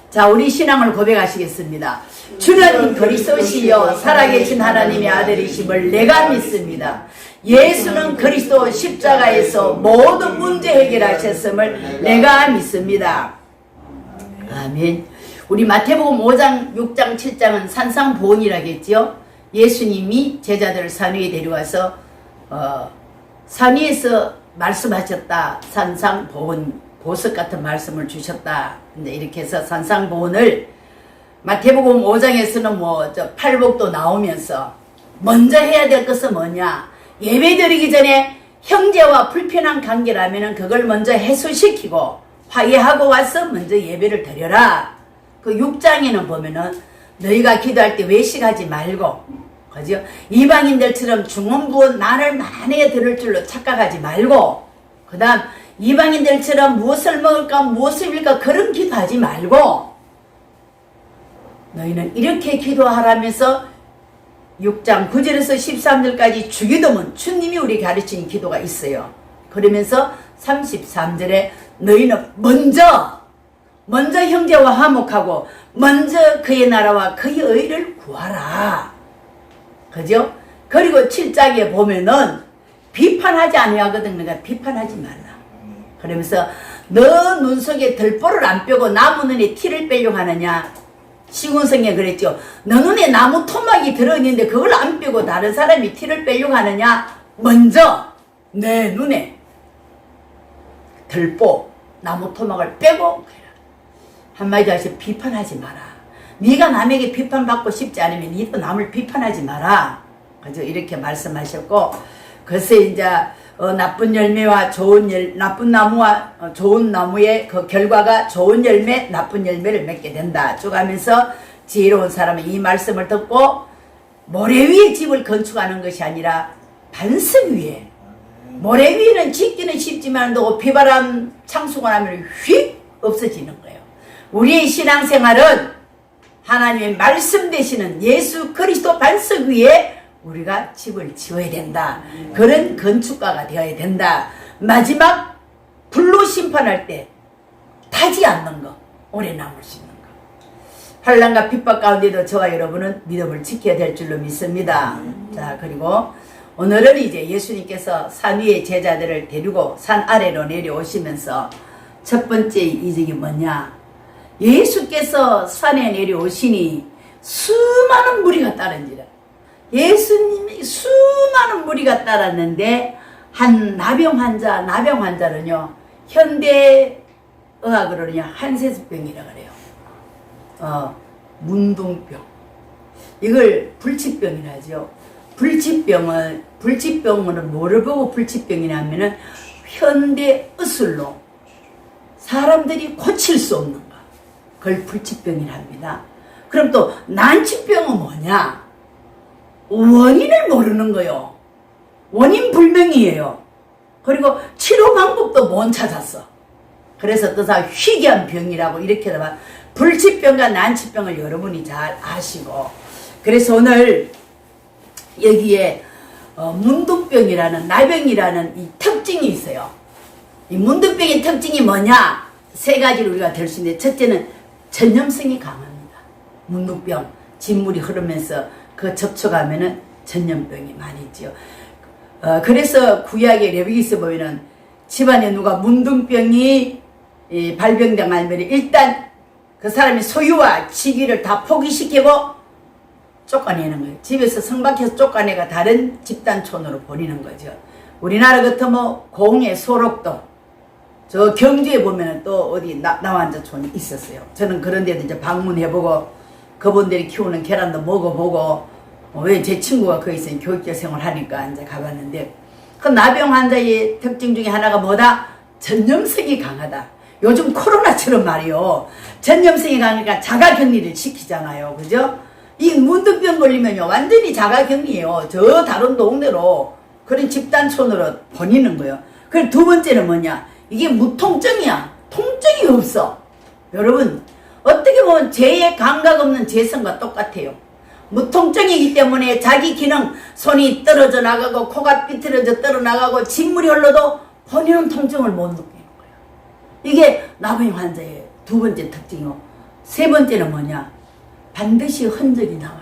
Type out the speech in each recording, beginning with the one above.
자, 우리 신앙을 고백하시겠습니다. 주는 그리스도시요 살아계신 하나님의 아들이심을 내가 믿습니다. 예수는 그리스도 십자가에서 모든 문제 해결하셨음을 내가 믿습니다. 아멘. 우리 마태복음 5장, 6장, 7장은 산상보훈이라겠지요. 예수님이 제자들을 산 위에 데려와서 산 위에서 말씀하셨다. 산상보훈, 보석 같은 말씀을 주셨다. 근데 이렇게 해서 산상보훈을 마태복음 5장에서는 팔복도 나오면서 먼저 해야 될 것은 뭐냐? 예배 드리기 전에 형제와 불편한 관계라면 그걸 먼저 해소시키고 화해하고 와서 먼저 예배를 드려라. 그 6장에는 보면은 너희가 기도할 때 외식하지 말고, 그죠? 이방인들처럼 중언부언 말을 많이 들을 줄로 착각하지 말고, 그 다음 이방인들처럼 무엇을 먹을까 무엇을 입을까 그런 기도하지 말고 너희는 이렇게 기도하라면서 6장 9절에서 13절까지 주기도문, 주님이 우리 가르친 기도가 있어요. 그러면서 33절에 너희는 먼저 형제와 화목하고 먼저 그의 나라와 그의 의를 구하라. 그죠? 그리고 7장에 보면은 비판하지 아니하거든. 그러니까 비판하지 말라. 그러면서 너 눈 속에 들보를 안 빼고 나무 눈에 티를 빼려고 하느냐. 시군성에 그랬죠. 너 눈에 나무 토막이 들어있는데 그걸 안 빼고 다른 사람이 티를 빼려고 하느냐. 먼저 내 눈에 들보 나무 토막을 빼고 한마디로 해서 비판하지 마라. 네가 남에게 비판받고 싶지 않으면 니도 남을 비판하지 마라. 그죠? 이렇게 말씀하셨고, 그래서 이제 나쁜 열매와 나쁜 나무와 좋은 나무의 그 결과가 좋은 열매, 나쁜 열매를 맺게 된다. 쭉 하면서 지혜로운 사람은 이 말씀을 듣고 모래 위에 집을 건축하는 것이 아니라 반석 위에. 모래 위에는 짓기는 쉽지만 비바람 창수가 나면 휙 없어지는 거예요. 우리의 신앙생활은 하나님의 말씀 되시는 예수 그리스도 반석 위에 우리가 집을 지어야 된다. 그런 건축가가 되어야 된다. 마지막 불로 심판할 때 타지 않는 거, 오래 남을 수 있는 거. 환난과 핍박 가운데도 저와 여러분은 믿음을 지켜야 될 줄로 믿습니다. 자, 그리고 오늘은 이제 예수님께서 산 위에 제자들을 데리고 산 아래로 내려오시면서 첫 번째 이적이 뭐냐? 예수께서 산에 내려오시니 수많은 무리가 따른지라. 예수님이 수많은 무리가 따랐는데 한 나병 환자는요 현대의학으로는요 한세스병이라 그래요. 문둥병. 이걸 불치병이라 하죠. 불치병은 뭐를 보고 불치병이냐면은 현대의술로 사람들이 고칠 수 없는 거. 그걸 불치병이라 합니다. 그럼 또 난치병은 뭐냐? 원인을 모르는 거요. 원인 불명이에요. 그리고 치료 방법도 못 찾았어. 그래서 또 다 희귀한 병이라고 이렇게 하면 불치병과 난치병을 여러분이 잘 아시고, 그래서 오늘 여기에 문둥병이라는 나병이라는 이 특징이 있어요. 이 문둥병의 특징이 뭐냐? 세 가지를 우리가 들 수 있는데, 첫째는 전염성이 강합니다. 문둥병, 진물이 흐르면서 그 접촉하면은 전염병이 많이 있지요. 그래서 구약의 레위기서 보면은 집안에 누가 문둥병이 발병당하면 일단 그 사람의 소유와 직위를 다 포기시키고 쫓아내는 거예요. 집에서 성밖에서 쫓아내가 다른 집단촌으로 보내는 거죠. 우리나라 같으면 공예, 소록도, 저 경주에 보면은 또 어디 나환자촌이 있었어요. 저는 그런 데도 이제 방문해보고 그분들이 키우는 계란도 먹어보고, 왜 제 친구가 거기서 교육자 생활 하니까 이제 가봤는데, 그 나병 환자의 특징 중에 하나가 뭐다? 전염성이 강하다. 요즘 코로나처럼 말이요. 전염성이 강하니까 자가격리를 시키잖아요. 그죠? 이 문둥병 걸리면요. 완전히 자가격리예요. 저 다른 동네로, 그런 집단촌으로 보내는 거예요. 그리고 두 번째는 뭐냐? 이게 무통증이야. 통증이 없어. 여러분, 어떻게 보면 죄의 감각 없는 재성과 똑같아요. 무통증이기 때문에 자기 기능, 손이 떨어져 나가고 코가 삐뚤어져 떨어나가고 진물이 흘러도 본인은 통증을 못 느끼는 거예요. 이게 나병 환자의 두 번째 특징이고, 세 번째는 뭐냐? 반드시 흔적이 나와요.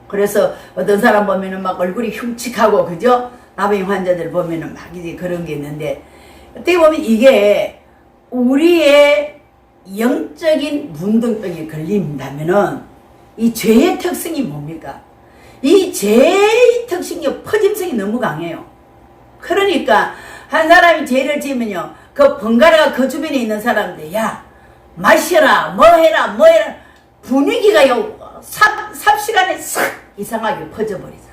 그래서 어떤 사람 보면은 막 얼굴이 흉측하고, 그죠? 나병 환자들 보면은 막 이제 그런 게 있는데, 어떻게 보면 이게 우리의 영적인 문둥병에 걸린다면은 이 죄의 특성이 뭡니까? 이 죄의 특성이 퍼짐성이 너무 강해요. 그러니까 한 사람이 죄를 지으면요, 그 번갈아가 그 주변에 있는 사람들, 야, 마셔라, 뭐 해라, 뭐 해라, 분위기가요, 삽시간에 싹 이상하게 퍼져버리잖아.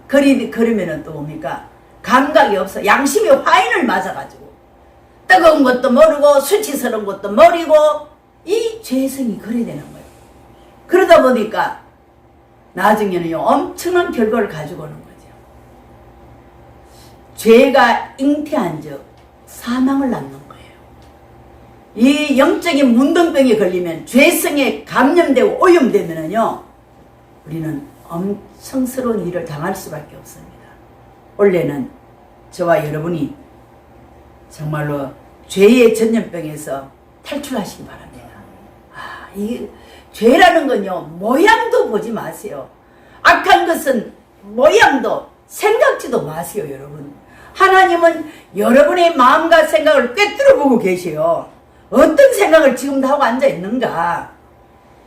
그러면은 또 뭡니까? 감각이 없어. 양심의 화인을 맞아가지고 뜨거운 것도 모르고 수치스러운 것도 모르고 이 죄성이 그래 되는 거예요. 그러다 보니까 나중에는요, 엄청난 결과를 가지고 오는 거죠. 죄가 잉태한 즉 사망을 낳는 거예요. 이 영적인 문둥병에 걸리면, 죄성에 감염되고 오염되면은요, 우리는 엄청스러운 일을 당할 수밖에 없습니다. 원래는 저와 여러분이 정말로 죄의 전염병에서 탈출하시기 바랍니다. 이 죄라는 건요, 모양도 보지 마세요. 악한 것은 모양도 생각지도 마세요, 여러분. 하나님은 여러분의 마음과 생각을 꿰뚫어 보고 계세요. 어떤 생각을 지금도 하고 앉아 있는가.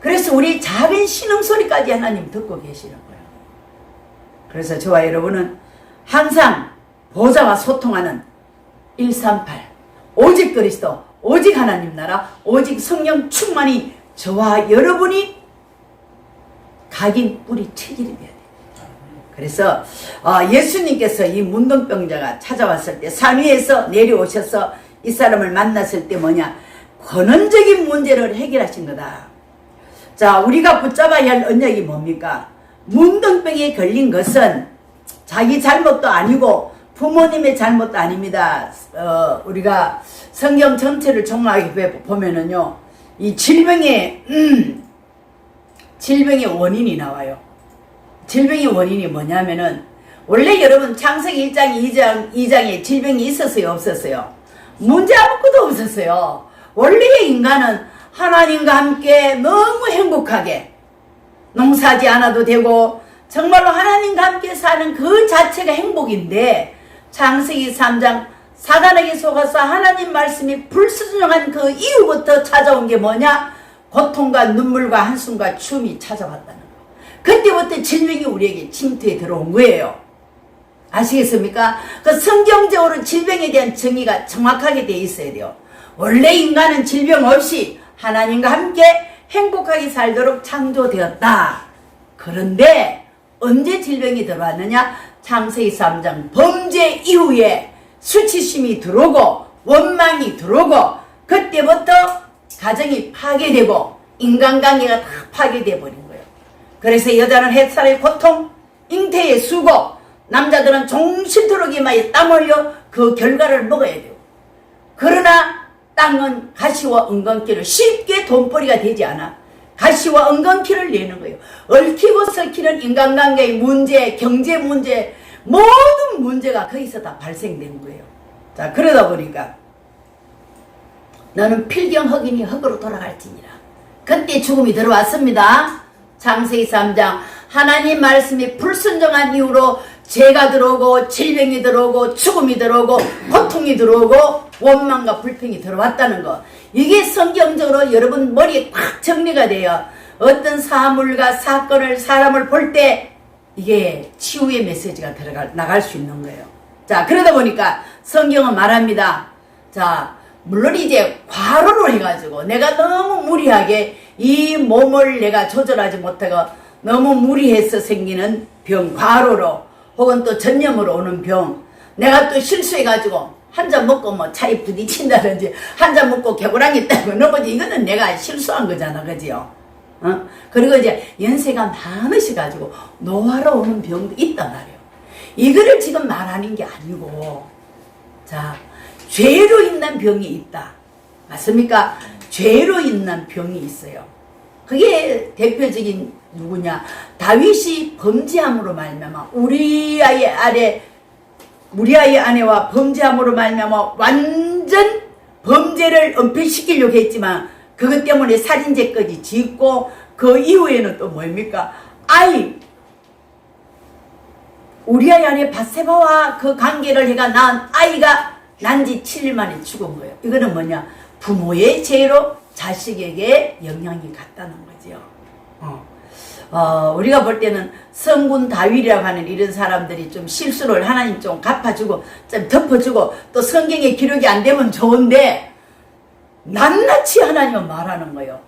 그래서 우리 작은 신음소리까지 하나님 듣고 계시는 거예요. 그래서 저와 여러분은 항상 보좌와 소통하는 138, 오직 그리스도, 오직 하나님 나라, 오직 성령 충만이 저와 여러분이 각인 뿌리 체질이 돼야 돼요. 그래서 예수님께서 이 문둥병자가 찾아왔을 때 산 위에서 내려오셔서 이 사람을 만났을 때 뭐냐? 근원적인 문제를 해결하신 거다. 자, 우리가 붙잡아야 할 언약이 뭡니까? 문둥병에 걸린 것은 자기 잘못도 아니고 부모님의 잘못도 아닙니다. 우리가 성경 전체를 종합해 보면은요, 이 질병의 원인이 나와요. 질병의 원인이 뭐냐면은, 원래 여러분 창세기 1장 2장에 질병이 있었어요, 없었어요? 문제 아무것도 없었어요. 원래의 인간은 하나님과 함께 너무 행복하게 농사하지 않아도 되고 정말로 하나님과 함께 사는 그 자체가 행복인데, 창세기 3장 사단에게 속아서 하나님 말씀이 불순종한 그 이후부터 찾아온 게 뭐냐? 고통과 눈물과 한숨과 추움이 찾아왔다는 거. 그때부터 질병이 우리에게 침투해 들어온 거예요. 아시겠습니까? 그 성경적으로 질병에 대한 정의가 정확하게 되어 있어야 돼요. 원래 인간은 질병 없이 하나님과 함께 행복하게 살도록 창조되었다. 그런데 언제 질병이 들어왔느냐? 창세기 3장 범죄 이후에 수치심이 들어오고 원망이 들어오고, 그때부터 가정이 파괴되고 인간관계가 다 파괴되어 버린 거예요. 그래서 여자는 햇살의 고통, 잉태의 수고, 남자들은 종신토록 이마에 땀 흘려 그 결과를 먹어야 돼요. 그러나 땅은 가시와 은건키를 쉽게 돈벌이가 되지 않아. 가시와 은건키를 내는 거예요. 얽히고 설키는 인간관계의 문제, 경제 문제, 모든 문제가 거기서 다 발생된 거예요. 자, 그러다 보니까 너는 필경 흑이니 흑으로 돌아갈지니라. 그때 죽음이 들어왔습니다. 창세기 3장 하나님 말씀이 불순종한 이후로 죄가 들어오고 질병이 들어오고 죽음이 들어오고 고통이 들어오고 원망과 불평이 들어왔다는 거. 이게 성경적으로 여러분 머리에 꽉 정리가 돼요. 어떤 사물과 사건을, 사람을 볼 때 이게 치유의 메시지가 나갈 수 있는 거예요. 자, 그러다 보니까 성경은 말합니다. 자, 물론 이제 과로를 해가지고 내가 너무 무리하게 이 몸을 내가 조절하지 못하고 너무 무리해서 생기는 병, 과로로 혹은 또 전염으로 오는 병, 내가 또 실수해가지고 한 잔 먹고 뭐 차에 부딪힌다든지 한 잔 먹고 개고랑이 따고 넘어지, 이거는 내가 실수한 거잖아, 그지요? 그리고 이제 연세가 많으셔가지고 노화로 오는 병도 있단 말이에요. 이거를 지금 말하는 게 아니고, 자, 죄로 인한 병이 있다. 맞습니까? 죄로 인한 병이 있어요. 그게 대표적인 누구냐? 다윗이 범죄함으로 말미암아 우리아의 아내와 범죄함으로 말미암아 완전 범죄를 은폐시키려고 했지만 그것 때문에 살인죄까지 짓고 그 이후에는 또 뭡니까? 우리 아이 안에 밧세바와 그 관계를 해가 낳은 아이가 난 지 7일 만에 죽은 거예요. 이거는 뭐냐? 부모의 죄로 자식에게 영향이 갔다는 거죠. 우리가 볼 때는 성군 다윗이라고 하는 이런 사람들이 좀 실수를 하나님 좀 갚아주고 좀 덮어주고 또 성경에 기록이 안 되면 좋은데 낱낱이 하나님은 말하는 거예요.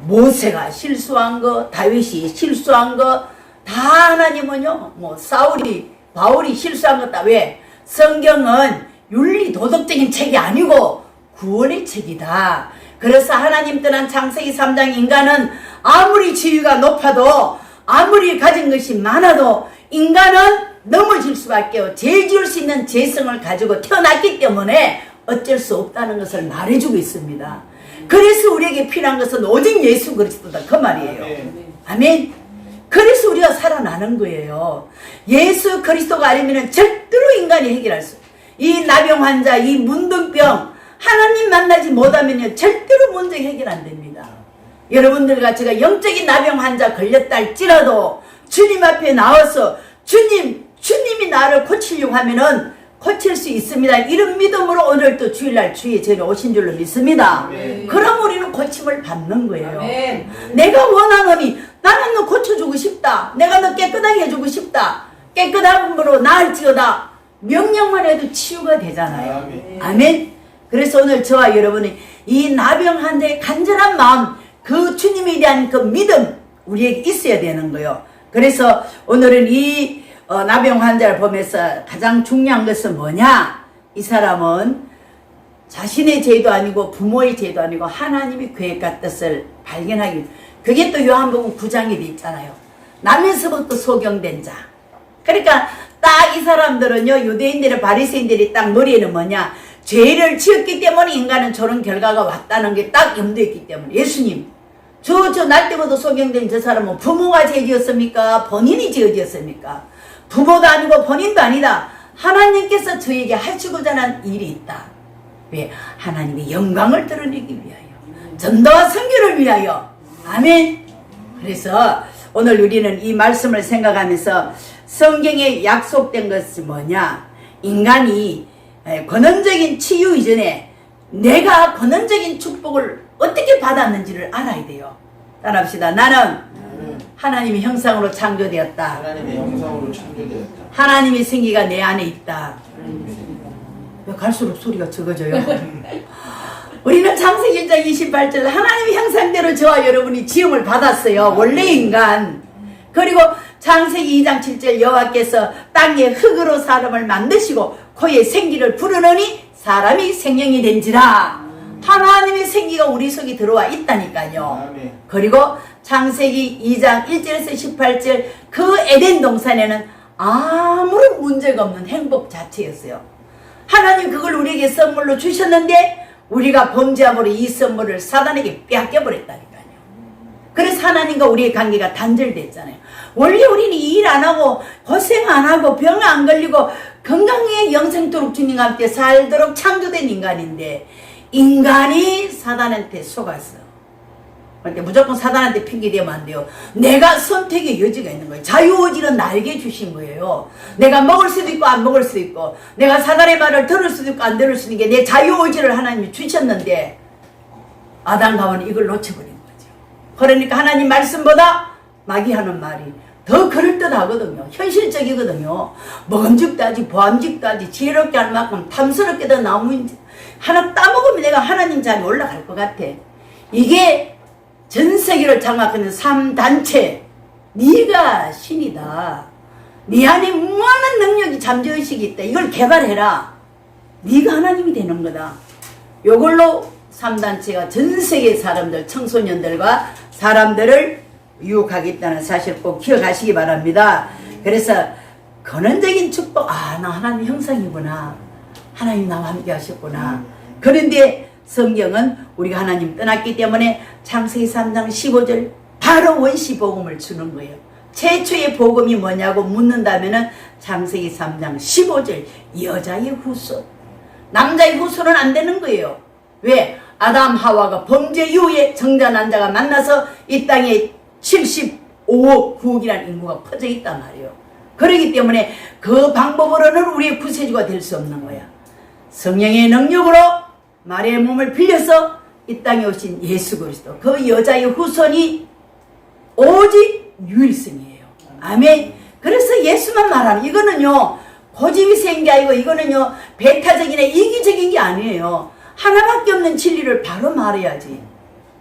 모세가 실수한 거, 다윗이 실수한 거 다 하나님은요, 바울이 실수한 것 다. 왜? 성경은 윤리 도덕적인 책이 아니고 구원의 책이다. 그래서 하나님 떠난 창세기 3장 인간은 아무리 지위가 높아도 아무리 가진 것이 많아도 인간은 넘어질 수밖에 없고 죄 지을 수 있는 죄성을 가지고 태어났기 때문에 어쩔 수 없다는 것을 말해주고 있습니다. 그래서 우리에게 필요한 것은 오직 예수 그리스도다 그 말이에요. 아멘. 그래서 우리가 살아나는 거예요. 예수 그리스도가 아니면 절대로 인간이 해결할 수 없어요. 이 나병 환자, 이 문둥병 하나님 만나지 못하면요 절대로 문제 해결 안 됩니다. 여러분들과 제가 영적인 나병 환자 걸렸다 할지라도 주님 앞에 나와서 주님이 나를 고치려고 하면은 고칠 수 있습니다. 이런 믿음으로 오늘 또 주일날 주의 전에 오신 줄로 믿습니다. 아멘. 그럼 우리는 고침을 받는 거예요. 아멘. 내가 원하노니 나는 너 고쳐주고 싶다. 내가 너 깨끗하게 해주고 싶다. 깨끗함으로 나을지어다. 명령만 해도 치유가 되잖아요. 아멘. 아멘. 그래서 오늘 저와 여러분이 이 나병 환자의 간절한 마음, 그 주님에 대한 그 믿음 우리에게 있어야 되는 거예요. 그래서 오늘은 이 나병 환자를 보면서 가장 중요한 것은 뭐냐? 이 사람은 자신의 죄도 아니고 부모의 죄도 아니고 하나님의 계획과 뜻을 발견하기. 그게 또 요한복음 9장에 돼 있잖아요. 남에서부터 소경된 자. 그러니까 딱 이 사람들은요, 유대인들의 바리새인들이 딱 머리에는 뭐냐? 죄를 지었기 때문에 인간은 저런 결과가 왔다는 게 딱 염두에 있기 때문에. 예수님, 날 때부터 소경된 저 사람은 부모가 죄 지었습니까? 본인이 죄 지었습니까? 부모도 아니고 본인도 아니다. 하나님께서 저에게 하시고자 하는 일이 있다. 왜? 하나님의 영광을 드러내기 위하여. 전도와 선교를 위하여. 아멘. 그래서 오늘 우리는 이 말씀을 생각하면서 성경에 약속된 것이 뭐냐? 인간이 권원적인 치유 이전에 내가 권원적인 축복을 어떻게 받았는지를 알아야 돼요. 따라합시다. 나는 하나님의 형상으로 창조되었다. 하나님의 형상으로 창조되었다. 하나님의 생기가 내 안에 있다. 왜 갈수록 소리가 적어져요? 우리는 창세기 1장 28절 하나님의 형상대로 저와 여러분이 지음을 받았어요. 원래 인간. 그리고 창세기 2장 7절 여호와께서 땅에 흙으로 사람을 만드시고 코에 생기를 불어넣으니 사람이 생명이 된지라. 하나님의 생기가 우리 속에 들어와 있다니까요. 아멘. 그리고 창세기 2장 1절에서 18절 그 에덴 동산에는 아무런 문제가 없는 행복 자체였어요. 하나님 그걸 우리에게 선물로 주셨는데 우리가 범죄함으로 이 선물을 사단에게 빼앗겨버렸다니까요. 그래서 하나님과 우리의 관계가 단절됐잖아요. 원래 우리는 일 안 하고 고생 안 하고 병 안 걸리고 건강하게 영생토록 주님과 함께 살도록 창조된 인간인데 인간이 사단한테 속았어. 그런데 무조건 사단한테 핑계대면 안 돼요. 내가 선택의 여지가 있는 거예요. 자유의지는 나에게 주신 거예요. 내가 먹을 수도 있고 안 먹을 수도 있고 내가 사단의 말을 들을 수도 있고 안 들을 수도 있는 게 내 자유의지를 하나님이 주셨는데 아담과 하와는 이걸 놓쳐버린 거죠. 그러니까 하나님 말씀보다 마귀 하는 말이 더 그럴듯하거든요. 현실적이거든요. 먹음직도 하지 보암직도 하지 지혜롭게 할 만큼 탐스럽게도 나무인지 하나 따먹으면 내가 하나님 자리에 올라갈 것 같아. 이게 전 세계를 장악하는 3단체. 네가 신이다. 네 안에 무한한 능력이 잠재의식이 있다. 이걸 개발해라. 네가 하나님이 되는 거다. 요걸로 3단체가 전 세계 사람들, 청소년들과 사람들을 유혹하겠다는 사실 꼭 기억하시기 바랍니다. 그래서 근원적인 축복, 나 하나님 형상이구나. 하나님 나와 함께 하셨구나. 그런데 성경은 우리가 하나님 떠났기 때문에 창세기 3장 15절 바로 원시 복음을 주는 거예요. 최초의 복음이 뭐냐고 묻는다면은 창세기 3장 15절 여자의 후손. 남자의 후손은 안 되는 거예요. 왜? 아담 하와가 범죄 이후에 정자 난자가 만나서 이 땅에 75억 9억이라는 인구가 퍼져 있단 말이에요. 그렇기 때문에 그 방법으로는 우리의 구세주가 될 수 없는 거야. 성령의 능력으로 마리아의 몸을 빌려서 이 땅에 오신 예수 그리스도, 그 여자의 후손이 오직 유일성이에요. 아멘. 그래서 예수만 말하는, 이거는요 고집이 센 게 아니고 이거는요 배타적이나 이기적인 게 아니에요. 하나밖에 없는 진리를 바로 말해야지.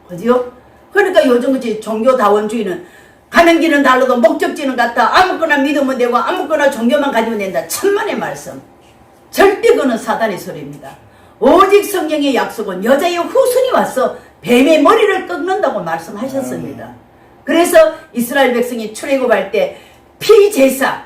그죠? 그러니까 요즘 그치 종교다원주의는 가는 길은 달라도 목적지는 같아. 아무거나 믿으면 되고 아무거나 종교만 가지면 된다. 천만의 말씀. 절대 그는 사단의 소리입니다. 오직 성령의 약속은 여자의 후손이 와서 뱀의 머리를 꺾는다고 말씀하셨습니다. 그래서 이스라엘 백성이 출애굽할 때 피제사,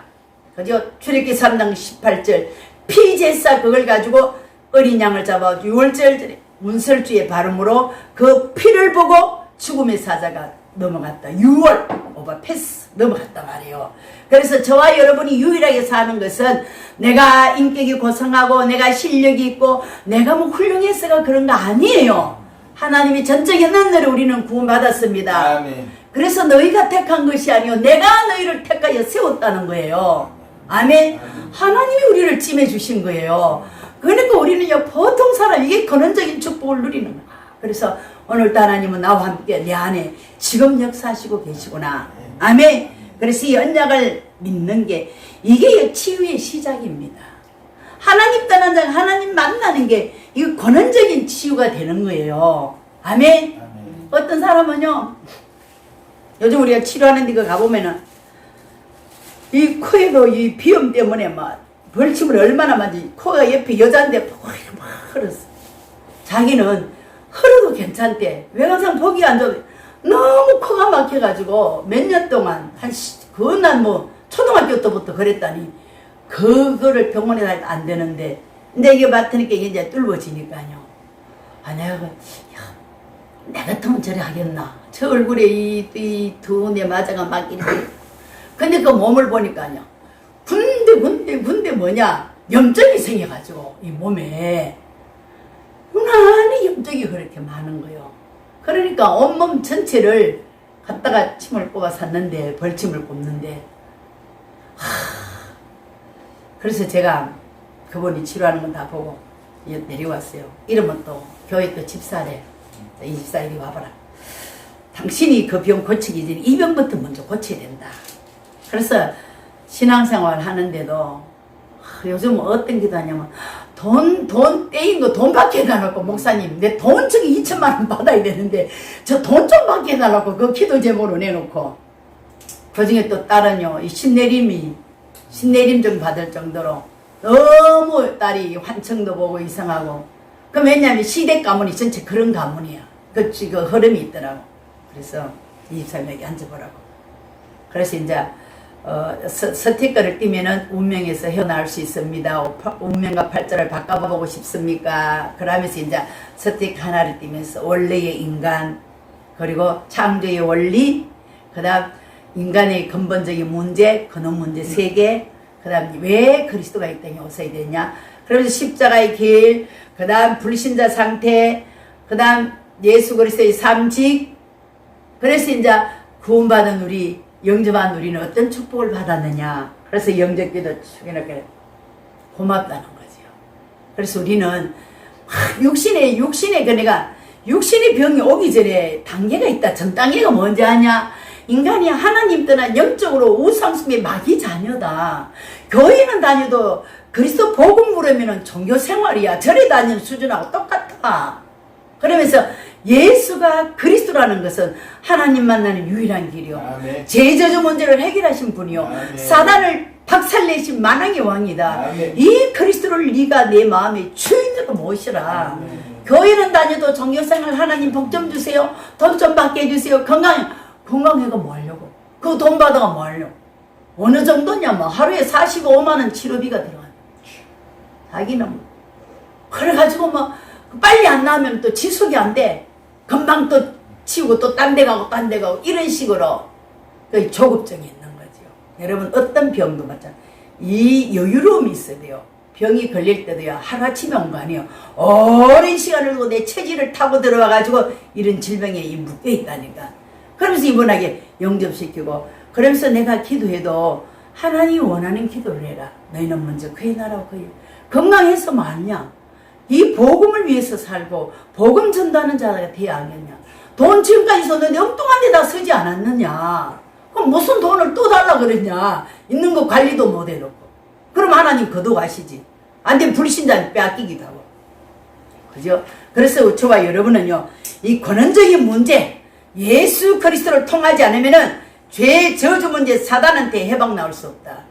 그죠? 출애굽기 3장 18절 피제사 그걸 가지고 어린 양을 잡아 6월절 문설주의 발음으로 그 피를 보고 죽음의 사자가 넘어갔다. 6월 오버패스 넘어갔다 말이에요. 그래서 저와 여러분이 유일하게 사는 것은 내가 인격이 고상하고 내가 실력이 있고 내가 뭐 훌륭해서가 그런 거 아니에요. 하나님이 전적인 은혜로 우리는 구원받았습니다. 아멘. 그래서 너희가 택한 것이 아니요 내가 너희를 택하여 세웠다는 거예요. 아멘. 하나님이 우리를 찜해 주신 거예요. 그러니까 우리는요 보통 사람 이게 근원적인 축복을 누리는 거야. 그래서 오늘도 하나님은 나와 함께 내 안에 지금 역사하시고 계시구나. 아멘. 그래서 이 언약을 믿는 게 이게 치유의 시작입니다. 하나님 떠난 자 하나님 만나는 게 이거 근원적인 치유가 되는 거예요. 아멘. 어떤 사람은요 요즘 우리가 치료하는 데 가보면은 이 코에도 이 비염 때문에 막 벌침을 얼마나 많이, 코가 옆에 여자인데 막 흘렀어. 자기는 흘러도 괜찮대. 왜 항상 보기 안 좋아. 너무 코가 막혀가지고 몇 년 동안 그난 뭐 초등학교 때부터 그랬다니 그거를 병원에 가도 안 되는데 근데 이게 맡으니까 이게 이제 뚫어지니까요. 아 내가 내 같으면 저래 하겠나. 저 얼굴에 이 두뇌 맞아가 막 이렇게. 근데 그 몸을 보니까요. 군데 뭐냐. 염증이 생겨가지고 이 몸에. 유난히 염증이 그렇게 많은 거예요. 그러니까 온몸 전체를 갖다가 침을 뽑아 샀는데 벌침을 뽑는데 그래서 제가 그분이 치료하는 건 다 보고 내려왔어요. 이러면 또 교회 또 집사래. 이 집사 이리 와봐라. 당신이 그 병 고치기 전에 이 병부터 먼저 고쳐야 된다. 그래서 신앙생활 하는데도 요즘 어떤 기도 하냐면 돈 떼인 거 돈 받게 해달라고 목사님 내 돈 저기 2천만 원 받아야 되는데 저 돈 좀 받게 해달라고 그 기도 제목으로 내놓고 그 중에 또 딸은요 이 신내림 좀 받을 정도로 너무 딸이 환청도 보고 이상하고 그 왜냐하면 시댁 가문이 전체 그런 가문이야. 그 흐름이 있더라고. 그래서 이 집사님 여기 앉아보라고. 그래서 이제 스티커를 띄면은 운명에서 헤어나올 수 있습니다. 운명과 팔자를 바꿔보고 싶습니까? 그러면서 이제 스티커 하나를 띄면서 원래의 인간, 그리고 창조의 원리, 그 다음 인간의 근본적인 문제, 근원 문제 3개, 그 다음 왜 그리스도가 이 땅에 오셔야 되냐? 그러면서 십자가의 길, 그 다음 불신자 상태, 그 다음 예수 그리스도의 삼직. 그래서 이제 구원받은 우리, 영접한 우리는 어떤 축복을 받았느냐. 그래서 영접기도 이렇게 고맙다는 거죠. 그래서 우리는 육신의 육신의 병이 오기 전에 단계가 있다. 전 단계가 뭔지 아냐? 인간이 하나님 떠난 영적으로 우상숭의 마귀 자녀다. 교회는 다녀도 그리스도 복음 물으면 종교 생활이야. 절에 다니는 수준하고 똑같아. 그러면서 예수가 그리스도라는 것은 하나님 만나는 유일한 길이요. 아멘. 죄저주 문제를 해결하신 분이요. 아멘. 사단을 박살내신 만왕의 왕이다. 아멘. 이 그리스도를 네가 내 마음의 주인으로 모시라. 아멘. 교회는 다녀도 종교생활 하나님 복 좀 주세요. 돈 좀 받게 해주세요. 건강해가 뭐 하려고? 그 돈 받아가 뭐 하려고? 어느 정도냐 뭐 하루에 45만 원 치료비가 들어가. 자기는 뭐. 그래가지고 뭐 빨리 안 나오면 또 지속이 안 돼. 금방 또 치우고 또 딴 데 가고 딴 데 가고 이런 식으로 그 조급증이 있는 거죠. 여러분 어떤 병도 마찬가지. 이 여유로움이 있어야 돼요. 병이 걸릴 때도요, 하루아침에 온 거 아니에요. 오랜 시간을 두고 내 체질을 타고 들어와가지고 이런 질병에 묶여 있다니까. 그러면서 입원하게 영접시키고, 그러면서 내가 기도해도 하나님이 원하는 기도를 해라. 너희는 먼저 그의 나라와 그의 건강해서 뭐하냐? 이 복음을 위해서 살고 복음 전도하는 자가 돼야 하겠냐? 돈 지금까지 썼는데 엉뚱한 데다 쓰지 않았느냐? 그럼 무슨 돈을 또 달라 그랬냐? 있는 거 관리도 못 해놓고. 그럼 하나님 거둬가시지. 안 되면 불신자는 빼앗기기도 하고. 그죠? 그래서 저와 여러분은요, 이 근원적인 문제, 예수 그리스도를 통하지 않으면은 죄 저주 문제 사단한테 해방 나올 수 없다.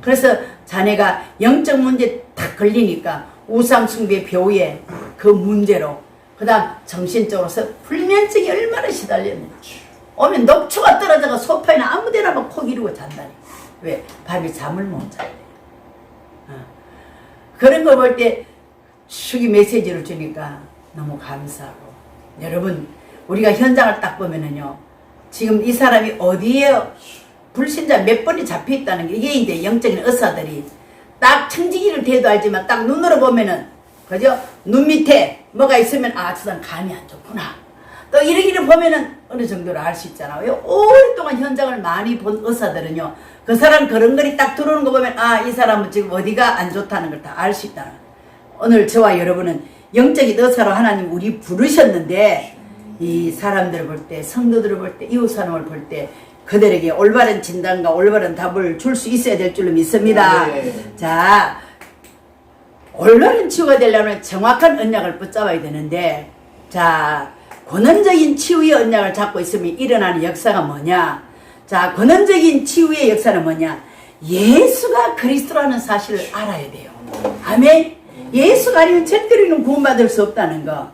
그래서 자네가 영적 문제 딱 걸리니까 우상숭배 배우에 그 문제로, 그 다음 정신적으로서 불면증이 얼마나 시달렸는지. 오면 녹초가 떨어져가 소파에나 아무데나 막 콕 이루고 잔다니. 왜? 밤에 잠을 못 자요. 그런 걸 볼 때 수기 메시지를 주니까 너무 감사하고. 여러분, 우리가 현장을 딱 보면은요, 지금 이 사람이 어디에 불신자 몇 번이 잡혀 있다는 게, 이게 이제 영적인 의사들이 딱 청지기를 대도 알지만 딱 눈으로 보면은, 그죠? 눈 밑에 뭐가 있으면, 아, 저 사람 감이 안 좋구나. 또 이러기를 보면은 어느 정도로 알 수 있잖아요. 오랫동안 현장을 많이 본 의사들은요, 그 사람 걸음걸이 딱 들어오는 거 보면, 아, 이 사람은 지금 어디가 안 좋다는 걸 다 알 수 있다. 오늘 저와 여러분은 영적인 의사로 하나님 우리 부르셨는데, 이 사람들을 볼 때, 성도들을 볼 때, 이웃 사람을 볼 때 그들에게 올바른 진단과 올바른 답을 줄 수 있어야 될 줄로 믿습니다. 자, 올바른 치유가 되려면 정확한 언약을 붙잡아야 되는데, 자, 근원적인 치유의 언약을 잡고 있으면 일어나는 역사가 뭐냐? 자, 근원적인 치유의 역사는 뭐냐? 예수가 그리스도라는 사실을 알아야 돼요. 아멘. 예수가 아니면 절대로는 구원받을 수 없다는 거.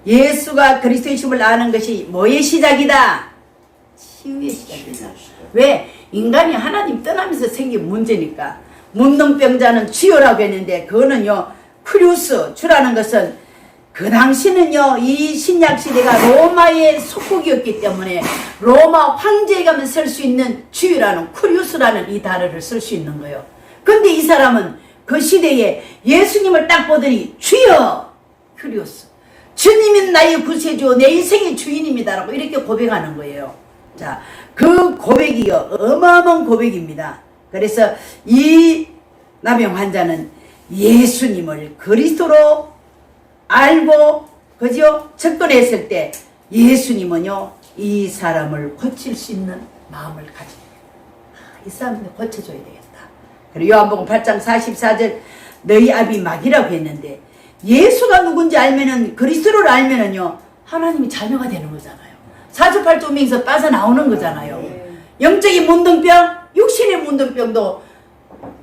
예수가 그리스도이심을 아는 것이 뭐의 시작이다? 치유의 시작이다. 왜? 인간이 하나님 떠나면서 생긴 문제니까. 문둥병자는 치유라고 했는데, 그거는요, 크루스, 주라는 것은 그 당시는요, 이 신약시대가 로마의 속국이었기 때문에 로마 황제에 가면 쓸 수 있는 주유라는, 크루스라는 이 단어를 쓸 수 있는 거예요. 근데 이 사람은 그 시대에 예수님을 딱 보더니, 주여! 크루스. 주님은 나의 구세주, 내 인생의 주인입니다라고 이렇게 고백하는 거예요. 자, 그 고백이요, 어마어마한 고백입니다. 그래서 이 나병 환자는 예수님을 그리스도로 알고, 그죠? 접근했을 때 예수님은요, 이 사람을 고칠 수 있는 마음을 가지고, 이 사람을 고쳐줘야 되겠다. 그리고 요한복음 8장 44절, 너희 아비 마귀라고 했는데, 예수가 누군지 알면은, 그리스도를 알면은요, 하나님이 자녀가 되는 거잖아요. 사주팔도명에서 빠져나오는 거잖아요. 영적인 문둥병, 육신의 문둥병도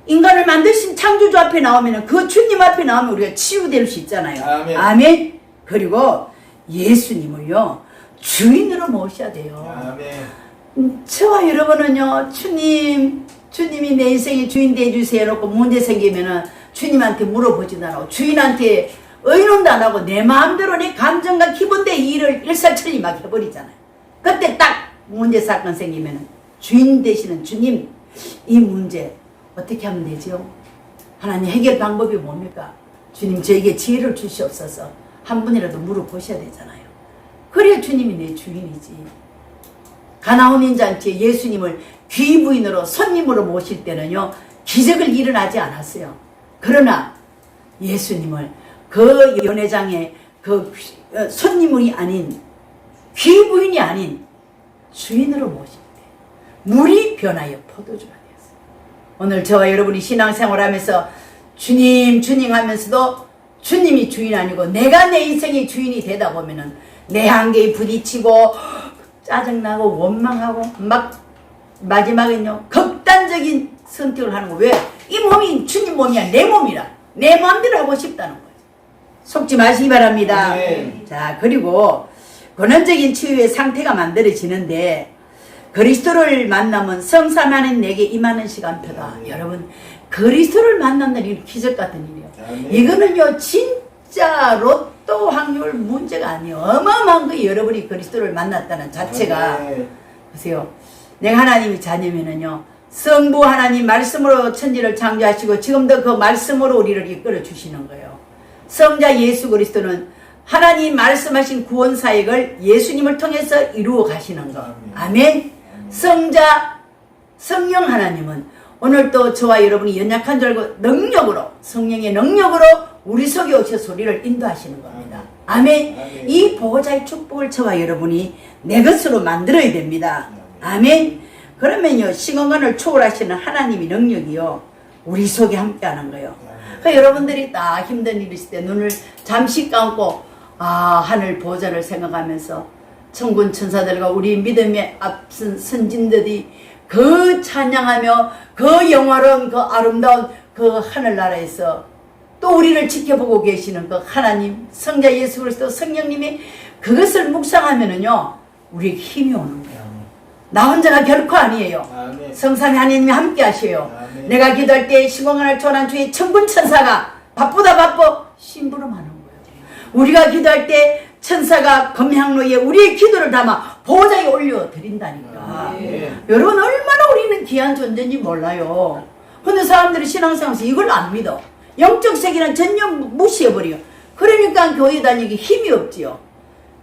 인간을 만드신 창조주 앞에 나오면은, 그 주님 앞에 나오면 우리가 치유될 수 있잖아요. 아멘. 아멘. 그리고 예수님을요, 주인으로 모셔야 돼요. 아멘. 저와 여러분은요, 주님이 내 인생의 주인 되어주세요 놓고 문제 생기면은 주님한테 물어보지도 않고, 주인한테 의논도 안 하고, 내 마음대로 내 감정과 기본대 일을 일사천리 막 해버리잖아요. 그때 딱 문제 사건 생기면은 주인 되시는 주님, 이 문제 어떻게 하면 되죠? 하나님 해결 방법이 뭡니까? 주님, 저에게 지혜를 주시옵소서. 한 분이라도 물어보셔야 되잖아요. 그래야 주님이 내 주인이지. 가나온 잔치에 예수님을 귀부인으로 손님으로 모실 때는요, 기적을 일어나지 않았어요. 그러나 예수님을 그 연회장의 그 손님이 아닌, 귀부인이 아닌 주인으로 모실 때 물이 변하여 포도주가 되었어요. 오늘 저와 여러분이 신앙생활하면서 주님 하면서도 주님이 주인 아니고 내가 내 인생의 주인이 되다 보면은 내 한계에 부딪히고 짜증나고 원망하고 막 마지막엔요, 극단적인 선택을 하는 거. 왜? 이 몸이 주님 몸이 아니라 내 몸이라. 내 마음대로 하고 싶다는 거예요. 속지 마시기 바랍니다. 네. 자, 그리고 근원적인 치유의 상태가 만들어지는데, 그리스도를 만나면 성삼하는 내게 임하는 시간표다. 여러분, 그리스도를 만난다는 이 기적 같은 일이에요. 이거는요, 진짜 로또 확률 문제가 아니에요. 어마어마한 거예요. 여러분이 그리스도를 만났다는 자체가. 보세요. 내가 하나님의 자녀면은요, 성부 하나님 말씀으로 천지를 창조하시고 지금도 그 말씀으로 우리를 이끌어 주시는 거예요. 성자 예수 그리스도는 하나님 말씀하신 구원 사역을 예수님을 통해서 이루어 가시는 것. 아멘. 성자 성령 하나님은 오늘도 저와 여러분이 연약한 줄 알고 능력으로, 성령의 능력으로 우리 속에 오셔서 우리를 인도하시는 겁니다. 아멘. 이 보호자의 축복을 저와 여러분이 내 것으로 만들어야 됩니다. 아멘. 그러면요, 시공간을 초월하시는 하나님의 능력이요, 우리 속에 함께하는 거예요. 그러니까 여러분들이 딱 힘든 일이 있을 때 눈을 잠시 감고 하늘 보호자를 생각하면서 천군 천사들과 우리 믿음에 앞선 선진들이 그 찬양하며 그 영화로운 그 아름다운 그 하늘나라에서 또 우리를 지켜보고 계시는 그 하나님 성자 예수 그리스도 성령님이 그것을 묵상하면은요, 우리에게 힘이 오는 거예요. 나 혼자가 결코 아니에요. 성삼위 하나님이 함께 하셔요. 내가 기도할 때 시공간을 초월한 주의 천군 천사가 바쁘다 바빠 심부름하는 거예요. 우리가 기도할 때 천사가 검향로에 우리의 기도를 담아 보호자에 올려드린다니까. 여러분, 얼마나 우리는 귀한 존재인지 몰라요. 근데 사람들이 신앙생활에서 이걸 안 믿어. 영적 세계는 전혀 무시해버려. 그러니까 교회 다니기 힘이 없지요.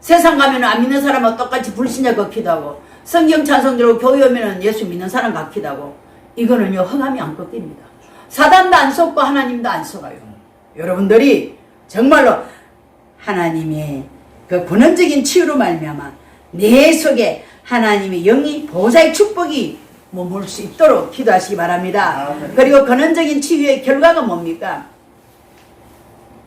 세상 가면 안 믿는 사람하고 똑같이 불신자 같기도 하고, 성경 찬송 들고 교회 오면 예수 믿는 사람 같기도 하고, 이거는요, 허감이 안 꺾입니다. 사단도 안 속고 하나님도 안 속아요. 여러분들이 정말로 하나님의 그 근원적인 치유로 말미암아 내 속에 하나님의 영이 보호자의 축복이 머물 수 있도록 기도하시기 바랍니다. 그리고 근원적인 치유의 결과가 뭡니까?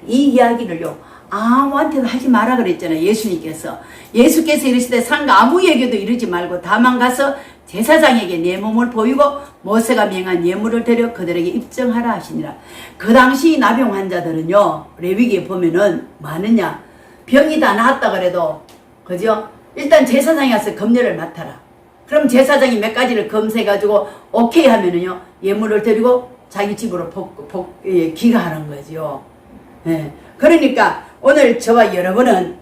이 이야기를요, 아무한테도 하지 마라 그랬잖아요. 예수님께서 이르시되 상가 아무에게도 이르지 말고 다만 가서 제사장에게 내 몸을 보이고 모세가 명한 예물을 드려 그들에게 입증하라 하시니라. 그 당시 나병 환자들은요, 레위기에 보면은 많으냐, 병이 다 나았다 그래도, 그죠? 일단 제사장이 와서 검열을 맡아라. 그럼 제사장이 몇 가지를 검사해가지고 오케이 하면은요, 예물을 드리고 자기 집으로 귀가하는 거죠. 예. 그러니까 오늘 저와 여러분은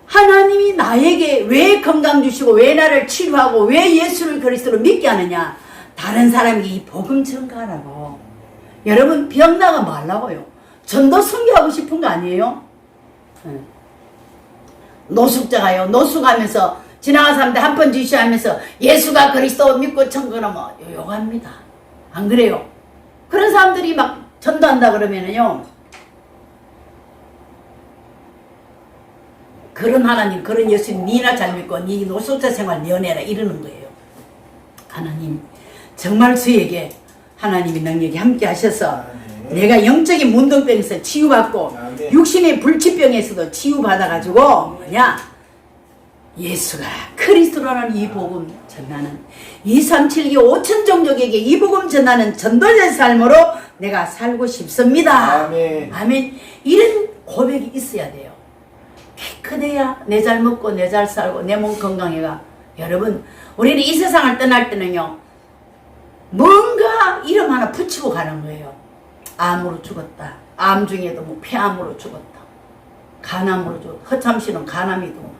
하나님이 나에게 왜 건강 주시고 왜 나를 치료하고 왜 예수를 그리스도로 믿게 하느냐, 다른 사람에게 이 복음 전가하라고. 여러분, 병 나가 말라고요. 전도 선교하고 싶은 거 아니에요? 노숙자가요, 노숙하면서 지나가는 사람들 한 번 주시하면서 예수가 그리스도 믿고 천국은 뭐 요요합니다. 안 그래요? 그런 사람들이 막 전도한다 그러면은요, 그런 하나님, 그런 예수님 니나 잘 믿고 니 노숙자 생활 면해라 이러는 거예요. 하나님 정말 저에게 하나님의 능력이 함께 하셔서 내가 영적인 문둥병에서 치유받고 육신의 불치병에서도 치유받아가지고 뭐냐, 예수가 그리스도라는 이 복음 전하는 237기 5천 종족에게 이 복음 전하는 전도자의 삶으로 내가 살고 싶습니다. 아멘. 이런 고백이 있어야 돼요. 그래야 내 잘 먹고 내 잘 살고 내 몸 건강해가. 여러분, 우리는 이 세상을 떠날 때는요, 뭔가 이름 하나 붙이고 가는 거예요. 암으로 죽었다. 암 중에도 뭐 폐암으로 죽었다. 간암으로 죽었다. 허참씨는 간암이고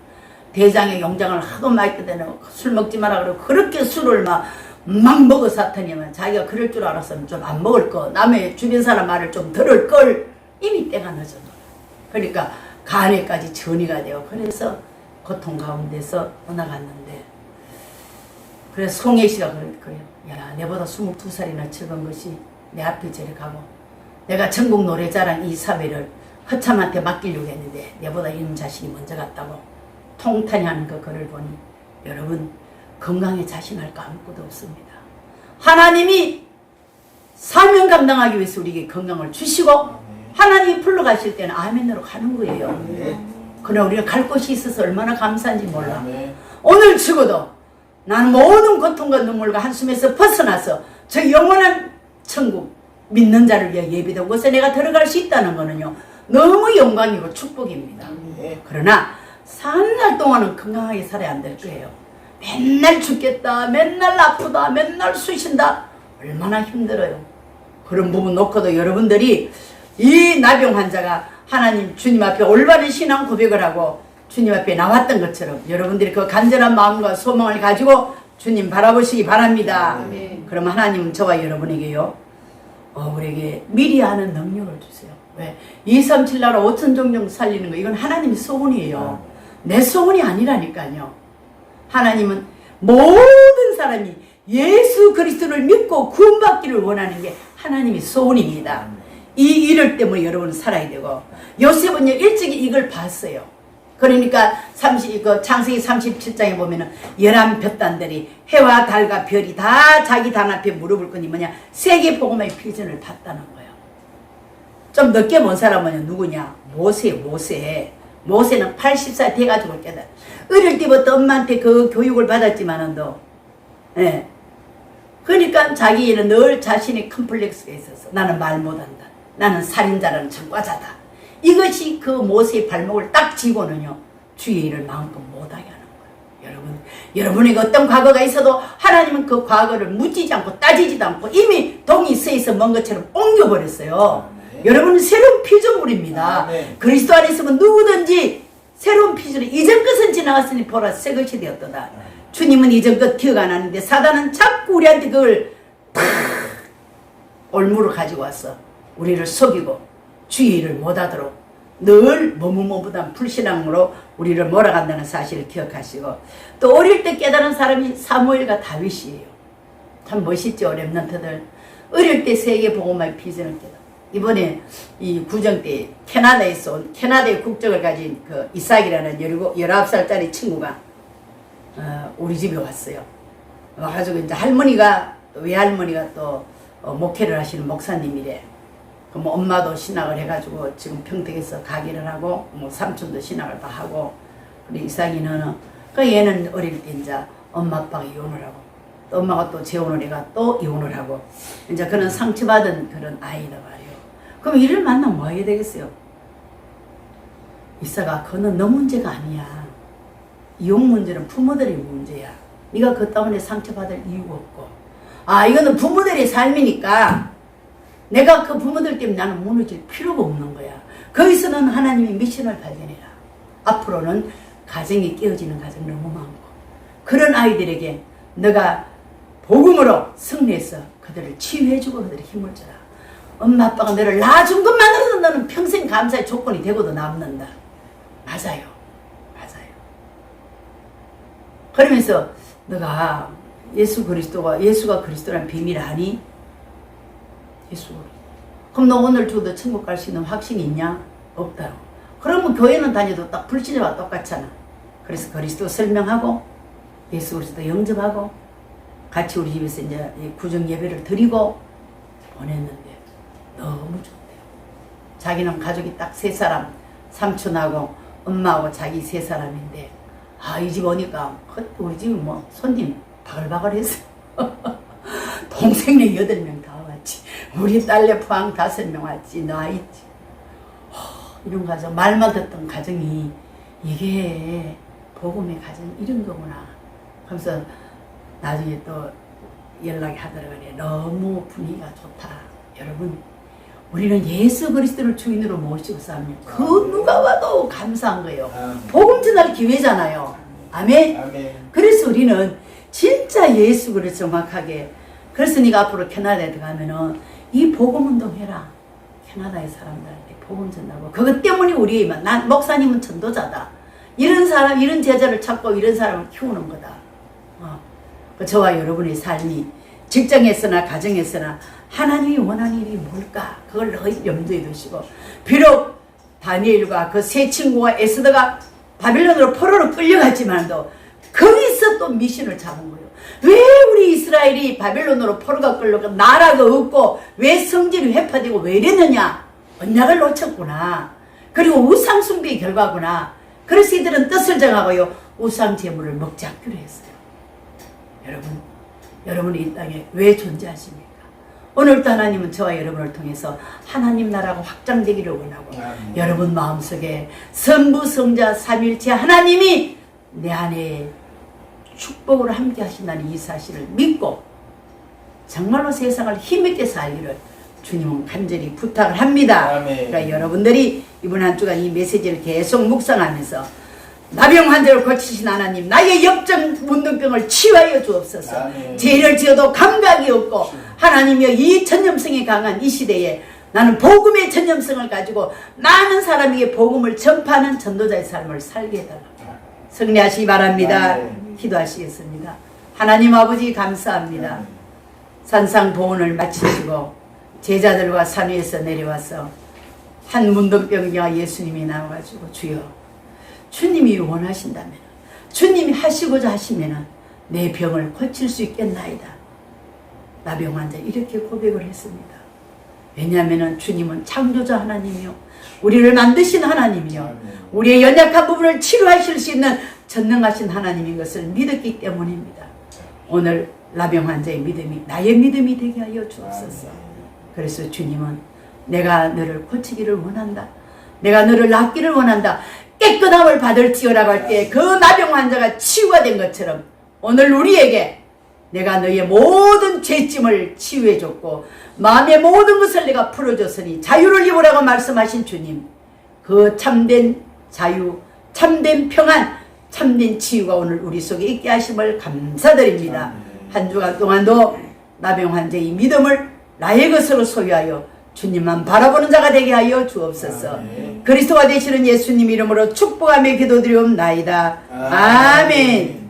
대장에 용장을 하도 많이 뜨대는 술 먹지 마라 그러고 그렇게 술을 막 먹어 사탄이면 자기가 그럴 줄 알았으면 좀 안 먹을 거, 남의 주변 사람 말을 좀 들을 걸. 이미 때가 늦어. 그러니까 간에까지 전이가 되어 그래서 고통 가운데서 나갔는데, 그래서 송혜 씨가 그래요. 야, 내보다 22살이나 적은 것이 내 앞에 저리 가고 내가 전국 노래자랑 이 사회를 허참한테 맡기려고 했는데 내보다 이런 자식이 먼저 갔다고 통탄이 하는 그 글을 보니, 여러분, 건강에 자신할 거 아무것도 없습니다. 하나님이 사명 감당하기 위해서 우리에게 건강을 주시고 하나님이 불러가실 때는 아멘으로 가는 거예요. 그러나 우리가 갈 곳이 있어서 얼마나 감사한지 몰라. 오늘 죽어도 나는 모든 고통과 눈물과 한숨에서 벗어나서 저 영원한 천국 믿는 자를 위해 예비된 곳에 내가 들어갈 수 있다는 거는요, 너무 영광이고 축복입니다. 그러나 사는 날 동안은 건강하게 살아야 안 될 거예요. 맨날 죽겠다, 맨날 아프다, 맨날 쑤신다, 얼마나 힘들어요. 그런 부분 놓고도 여러분들이 이 나병 환자가 하나님 주님 앞에 올바른 신앙 고백을 하고 주님 앞에 나왔던 것처럼 여러분들이 그 간절한 마음과 소망을 가지고 주님 바라보시기 바랍니다. 그럼 하나님은 저와 여러분에게요, 우리에게 미리 아는 능력을 주세요. 왜? 237 나라 5천 종족 살리는 거, 이건 하나님의 소원이에요. 내 소원이 아니라니까요. 하나님은 모든 사람이 예수 그리스도를 믿고 구원받기를 원하는 게 하나님의 소원입니다. 이 일을 때문에 여러분은 살아야 되고, 요셉은요 일찍이 이걸 봤어요. 그러니까 창세기 37장에 보면은 11볕단들이 해와 달과 별이 다 자기 당 앞에 무릎을 꿇니 뭐냐, 세계복음의 비전을 봤다는 거예요. 좀 늦게 본 사람은 누구냐? 모세는 80살 돼가지고 깨달아. 어릴 때부터 엄마한테 그 교육을 받았지만은도, 예. 그러니까 자기는 늘 자신의 컴플렉스가 있어서, 나는 말 못한다, 나는 살인자라는 전과자다. 이것이 그 모세의 발목을 딱 쥐고는요, 주의 일을 마음껏 못하게 하는 거예요. 여러분에게 어떤 과거가 있어도 하나님은 그 과거를 묻지도 않고 따지지도 않고 이미 동이 쓰여서 먼 것처럼 옮겨버렸어요. 여러분은 새로운 피조물입니다. 그리스도 안에 있으면 누구든지 새로운 피조물, 이전 것은 지나갔으니 보라 새 것이 되었도다. 주님은 이전 것 기억 안 하는데 사단은 자꾸 우리한테 그걸 탁 올무를 가지고 와서 우리를 속이고 주의 일을 못하도록 늘 머뭇머뭇한 불신앙으로 우리를 몰아간다는 사실을 기억하시고, 또 어릴 때 깨달은 사람이 사무엘과 다윗이에요. 참 멋있죠. 렘넌트들 어릴 때 세계복음화의 비전을 깨달아. 이번에 이 구정 때 캐나다에서 온, 캐나다의 국적을 가진 그 이삭이라는 19살짜리 친구가 우리 집에 왔어요. 와가지고 이제 할머니가, 외할머니가 또 목회를 하시는 목사님이래. 그럼 엄마도 신학을 해가지고 지금 평택에서 가기를 하고, 삼촌도 신학을 다 하고, 그리고 이삭이는, 얘는 어릴 때 이제 엄마 아빠가 이혼을 하고, 또 엄마가 또 재혼을 해가 또 이혼을 하고, 이제 그런 상처받은 그런 아이다 말이에요. 그럼 이를 만나면 뭐 해야 되겠어요? 이삭아, 그거는 너 문제가 아니야. 이혼 문제는 부모들의 문제야. 네가 그 때문에 상처받을 이유가 없고, 이거는 부모들의 삶이니까 내가 그 부모들 때문에 나는 무너질 필요가 없는 거야. 거기서는 하나님의 미션을 발견해라. 앞으로는 가정이 깨어지는 가정 너무 많고, 그런 아이들에게 너가 복음으로 승리해서 그들을 치유해주고 그들의 힘을 줘라. 엄마 아빠가 너를 낳아준 것만으로도 너는 평생 감사의 조건이 되고도 남는다. 맞아요. 그러면서 너가 예수가 그리스도라는 비밀 아니? 그럼 너 오늘 죽어도 천국 갈 수 있는 확신이 있냐? 없다고. 그러면 교회는 다녀도 딱 불신자와 똑같잖아. 그래서 그리스도 설명하고 예수 그리스도 영접하고 같이 우리 집에서 이제 구정 예배를 드리고 보냈는데 너무 좋대요. 자기는 가족이 딱 3사람, 삼촌하고 엄마하고 자기 3사람인데, 이 집 오니까 우리 집이 뭐 손님 바글바글했어. 동생네 8명 다 왔지. 우리 딸내 포항 5명 왔지. 나 있지. 이런 가정, 말만 듣던 가정이 이게 복음의 가정 이런 거구나. 그래서 나중에 또 연락이 하더라고요. 너무 분위기가 좋다. 여러분, 우리는 예수 그리스도를 주인으로 모시고 살면 그 누가 와도 감사한 거예요. 복음 전할 기회잖아요. 아멘. 그래서 우리는 진짜 예수 그리스도 정확하게, 그래서 네가 앞으로 캐나다에 들어가면은 이 복음 운동 해라. 캐나다의 사람들한테 복음 전하고, 그것 때문에 난 목사님은 전도자다. 이런 사람, 이런 제자를 찾고 이런 사람을 키우는 거다. 저와 여러분의 삶이 직장에서나 가정에서나 하나님이 원하는 일이 뭘까? 그걸 늘 염두에 두시고, 비록 다니엘과 그 세 친구와 에스더가 바빌론으로 포로로 끌려갔지만도 거기서 또 미션을 잡은 거예요. 왜 우리 이스라엘이 바빌론으로 포로가 끌려가 나라가 없고 왜 성질이 회파되고 왜 이랬느냐? 언약을 놓쳤구나. 그리고 우상 숭배의 결과구나. 그래서 이들은 뜻을 정하고요, 우상 제물을 먹지 않기로 했어요. 여러분이 이 땅에 왜 존재하십니까? 오늘도 하나님은 저와 여러분을 통해서 하나님 나라가 확장되기를 원하고, 여러분 마음속에 성부 성자 삼일체 하나님이 내 안에 축복으로 함께 하신다는 이 사실을 믿고 정말로 세상을 힘있게 살기를 주님은 간절히 부탁을 합니다. 그러니까 여러분들이 이번 한 주간 이 메시지를 계속 묵상하면서 나병 환자를 고치신 하나님, 나의 역전 문둥병을 치유하여 주옵소서. 아멘. 죄를 지어도 감각이 없고 하나님이여 이 전염성이 강한 이 시대에 나는 복음의 전염성을 가지고 많은 사람에게 복음을 전파하는 전도자의 삶을 살게 해달라. 승리하시기 바랍니다. 아멘. 기도하시겠습니다. 하나님 아버지 감사합니다. 산상보훈을 마치시고 제자들과 산 위에서 내려와서 한 문둥병이와 예수님이 나와가지고 주여, 주님이 원하신다면, 주님이 하시고자 하시면 내 병을 고칠 수 있겠나이다. 나병 환자 이렇게 고백을 했습니다. 왜냐하면 주님은 창조자 하나님이요, 우리를 만드신 하나님이요, 우리의 연약한 부분을 치료하실 수 있는 전능하신 하나님인 것을 믿었기 때문입니다. 오늘 나병 환자의 믿음이 나의 믿음이 되게 하여 주옵소서. 그래서 주님은 내가 너를 고치기를 원한다, 내가 너를 낫기를 원한다, 깨끗함을 받을지어라고 할 때 그 나병 환자가 치유가 된 것처럼 오늘 우리에게 내가 너의 모든 죄짐을 치유해 줬고 마음의 모든 것을 내가 풀어줬으니 자유를 입으라고 말씀하신 주님, 그 참된 자유, 참된 평안, 참된 치유가 오늘 우리 속에 있게 하심을 감사드립니다. 한 주간 동안도 나병 환자의 믿음을 나의 것으로 소유하여 주님만 바라보는 자가 되게 하여 주옵소서. 그리스도가 되시는 예수님 이름으로 축복하며 기도드리옵나이다. 아멘.